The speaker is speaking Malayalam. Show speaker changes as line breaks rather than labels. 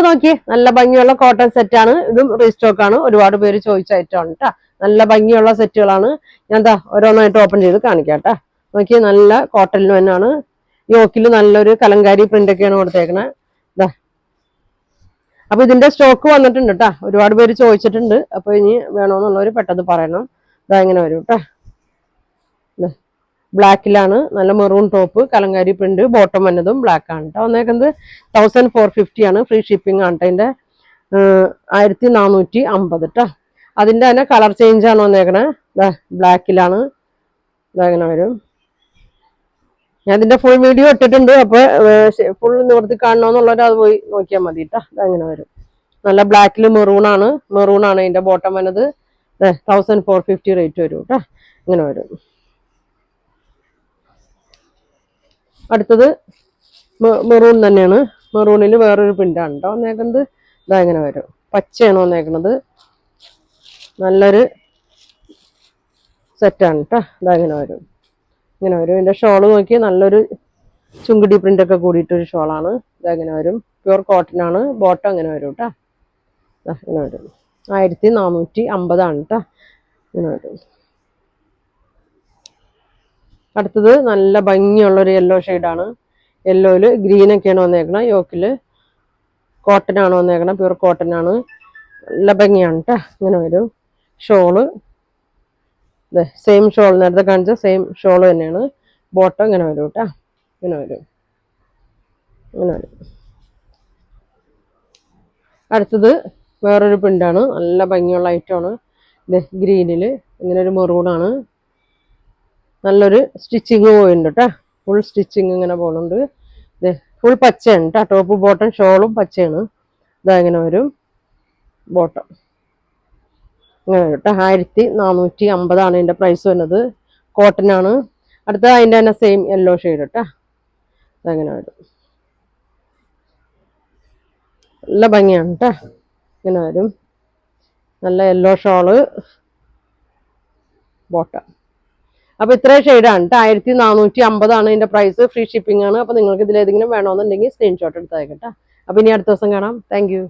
നോക്കിയേ, നല്ല ഭംഗിയുള്ള കോട്ടൺ സെറ്റാണ്. ഇതും റീസ്റ്റോക്ക് ആണ്. ഒരുപാട് പേര് ചോദിച്ച ഐറ്റമാണ് കേട്ടാ. നല്ല ഭംഗിയുള്ള സെറ്റുകളാണ്. ഞാൻ എന്താ ഓരോന്നായിട്ട് ഓപ്പൺ ചെയ്ത് കാണിക്കാം കേട്ടാ. നോക്കിയേ, നല്ല കോട്ടണിൽ തന്നെയാണ്. യോക്കിൽ നല്ലൊരു കലങ്കാരി പ്രിന്റ് ഒക്കെയാണ് കൊടുത്തേക്കണേ. ഇതാ, അപ്പൊ ഇതിന്റെ സ്റ്റോക്ക് വന്നിട്ടുണ്ട് കേട്ടാ. ഒരുപാട് പേര് ചോദിച്ചിട്ടുണ്ട്. അപ്പൊ ഇനി വേണോന്നുള്ളവര് പെട്ടെന്ന് പറയണം. ഇതാ ഇങ്ങനെ വരും കേട്ടാ. ബ്ലാക്കിലാണ്, നല്ല maroon top, Kalamkari print, bottom വന്നതും ബ്ലാക്ക് ആണ് കേട്ടോ. വന്നേക്കുന്നത് 1450 ആണ്. ഫ്രീ ഷിപ്പിംഗ് ആണ് കേട്ടോ. അതിന്റെ 1450 കേട്ടോ. അതിന്റെ തന്നെ കളർ ചേഞ്ച് ആണ് വന്നേക്കണേ. ബ്ലാക്കിലാണ്. ഇതങ്ങനെ വരും. ഞാൻ ഇതിന്റെ ഫുൾ വീഡിയോ ഇട്ടിട്ടുണ്ട്. അപ്പൊ ഫുൾ നിവർത്തി കാണണമെന്നുള്ളവർ അത് പോയി നോക്കിയാൽ മതി കേട്ടോ. അതങ്ങനെ വരും. നല്ല ബ്ലാക്കിൽ മെറൂൺ ആണ് ഇതിന്റെ ബോട്ടം വന്നത്. 1450 റേറ്റ് വരും കേട്ടോ. ഇങ്ങനെ വരും. അടുത്തത് മെറൂൺ തന്നെയാണ്. മെറൂണിൽ വേറൊരു പ്രിന്റാണ് കേട്ടോ വന്നേക്കുന്നത്. ഇതാ ഇങ്ങനെ വരും. പച്ചയാണ് വന്നേക്കുന്നത്. നല്ലൊരു സെറ്റാണ് കേട്ടോ. ഇതാ ഇങ്ങനെ വരും. ഇങ്ങനെ വരും. ഇതിന്റെ ഷോള് നോക്കി നല്ലൊരു ചുങ്കിടി പ്രിന്റ് ഒക്കെ കൂടിയിട്ടൊരു ഷോളാണ്. ഇതാ ഇങ്ങനെ വരും. പ്യൂർ കോട്ടൺ ആണ്. ബോട്ടം ഇങ്ങനെ വരും കേട്ടോ. ഇങ്ങനെ വരും. 1450 ആണ് കേട്ടോ. ഇങ്ങനെ വരും. അടുത്തത് നല്ല ഭംഗിയുള്ളൊരു യെല്ലോ ഷെയ്ഡാണ്. യെല്ലോയില് ഗ്രീൻ ഒക്കെയാണ് വന്നേക്കണം. യോക്കില് കോട്ടൺ ആണ് വന്നേക്കണം. പ്യൂർ കോട്ടൺ ആണ്. നല്ല ഭംഗിയാണ് കേട്ടോ. ഇങ്ങനെ വരും. ഷോള് സെയിം ഷോൾ, നേരത്തെ കാണിച്ച സെയിം ഷോള് തന്നെയാണ്. ബോട്ടം ഇങ്ങനെ വരും കേട്ടോ. ഇങ്ങനെ വരും. ഇങ്ങനെ വരും. അടുത്തത് വേറൊരു പ്രിന്റാണ്. നല്ല ഭംഗിയുള്ള ഐറ്റമാണ്. ഗ്രീനില് ഇങ്ങനെ ഒരു മെറൂണാണ്. നല്ലൊരു സ്റ്റിച്ചിങ് പോയിട്ടുണ്ട് കേട്ടോ. ഫുൾ സ്റ്റിച്ചിങ് ഇങ്ങനെ പോകുന്നുണ്ട്. ഫുൾ പച്ചയാണ് കേട്ടോ. ടോപ്പ് ബോട്ടം ഷോളും പച്ചയാണ്. ഇതാ ഇങ്ങനെ വരും. ബോട്ടം ഇങ്ങനെ വരും കേട്ടോ. 1450 ആണ് ഇതിന്റെ പ്രൈസ് വരുന്നത്. കോട്ടൺ ആണ്. അടുത്ത അതിന്റെ തന്നെ സെയിം യെല്ലോ ഷെയ്ഡ് കേട്ടോ. അതങ്ങനെ വരും. നല്ല ഭംഗിയാണ് കേട്ടോ. ഇങ്ങനെ വരും. നല്ല യെല്ലോ ഷോള്, ബോട്ടം. അപ്പൊ ഇത്രയും ഷെയ്ഡാണ് കേട്ടോ. 1450 ആണ് ഇതിന്റെ പ്രൈസ്. ഫ്രീ ഷിപ്പിംഗ് ആണ്. അപ്പൊ നിങ്ങൾക്ക് ഇതിലേതെങ്കിലും വേണമെന്നുണ്ടെങ്കിൽ സ്ക്രീൻഷോട്ട് എടുത്ത് അയക്കട്ടെ. അപ്പൊ ഇനി അടുത്ത ദിവസം കാണാം. Thank you.